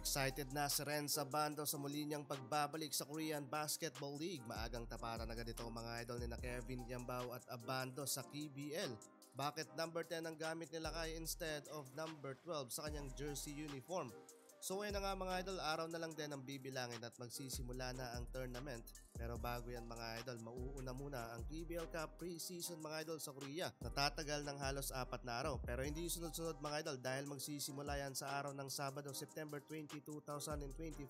Excited na si Renz Abando sa muli niyang pagbabalik sa Korean Basketball League. Maagang taparan agad ito mga idol ni na Kevin Yambao at Abando sa KBL. Bakit number 10 ang gamit nila kay instead of number 12 sa kanyang jersey uniform? So ayun na nga mga idol, araw na lang din ang bibilangin at magsisimula na ang tournament. Pero bago yan mga idol, mauuna muna ang KBL Cup preseason mga idol sa Korea. Natatagal ng halos 4 na araw. Pero hindi sunod-sunod mga idol dahil magsisimula yan sa araw ng Sabado, September 20, 2025.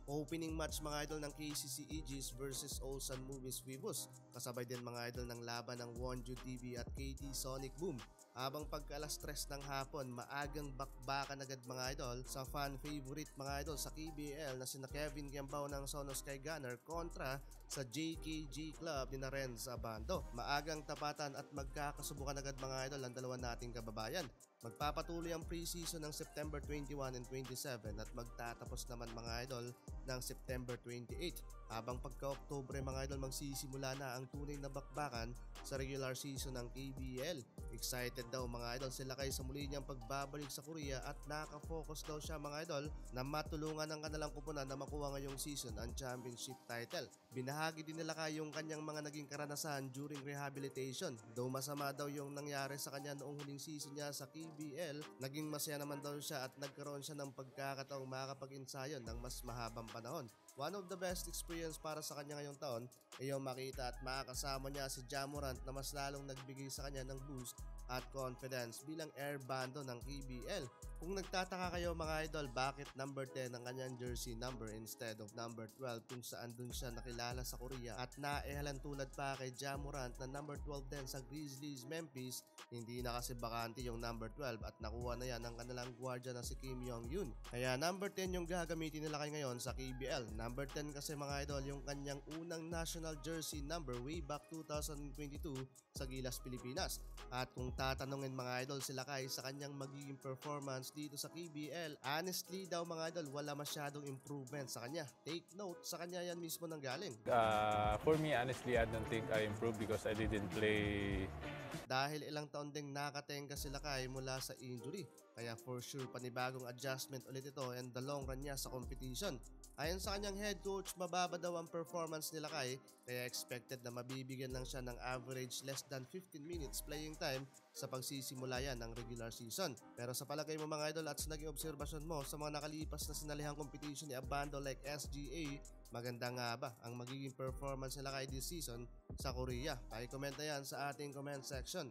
Opening match mga idol ng KCC Aegis versus Ulsan Movies Vivus. Kasabay din mga idol ng laban ng Wonju TV at KT Sonic Boom. Habang pagka alas 3 ng hapon, maagang bakbakan agad mga idol sa fan favorite mga idol sa KBL na sina Kevin Yambao ng Sono Sky Gunner kontra sa JKG Club ni Renz Abando. Maagang tapatan at magkakasubukan agad mga idol ang dalawa nating kababayan. Magpapatuloy ang preseason ng September 21 and 27 at magtatapos naman mga idol ng September 28. Habang pagka-Oktubre mga idol magsisimula na ang tunay na bakbakan sa regular season ng KBL. Excited daw mga idol sila kay sa muli niyang pagbabalik sa Korea at nakafocus daw siya mga idol na matulungan ang kanilang kupunan na makuha ngayong season ang championship title. Binahagi din nila kay yung kanyang mga naging karanasan during rehabilitation. Though masama daw yung nangyari sa kanya noong huling season niya sa KBL, naging masaya naman daw siya at nagkaroon siya ng pagkakataong makapag-ensayo ng mas mahabang panahon. One of the best experience para sa kanya ngayong taon ay yung makita at makakasama niya si Ja Morant na mas lalong nagbigay sa kanya ng boost at confidence bilang air bando ng KBL. Kung nagtataka kayo mga idol bakit number 10 ang kanyang jersey number instead of number 12 kung saan dun siya nakilala sa Korea at naehalan tulad pa kay Ja Morant na number 12 din sa Grizzlies Memphis, hindi na kasi bakante yung number 12 at nakuha na yan ng kanilang gwardiya na si Kim Yong-yun. Kaya number 10 yung gagamitin nila kay ngayon sa KBL. Number 10 kasi mga idol yung kanyang unang national jersey number way back 2022 sa Gilas, Pilipinas. At kung tatanungin mga idol sila kay sa kanyang magiging performance dito sa KBL, honestly daw mga idol wala masyadong improvement sa kanya. Take note, sa kanya yan mismo nang galing. For me honestly I don't think I improved because I didn't play. Dahil ilang taon ding nakatenga sila kay mula sa injury. Kaya for sure panibagong adjustment ulit ito and the long run niya sa competition. Ayon sa kanyang head coach, mababa daw ang performance nila kay, kaya expected na mabibigyan lang siya ng average less than 15 minutes playing time sa pagsisimula yan ng regular season. Pero sa palagay mo mga idol at sa naging obserbasyon mo sa mga nakalipas na sinalihang competition ni Abando like SGA, maganda nga ba ang magiging performance nila kay this season sa Korea? Paki-comment na yan sa ating comment section.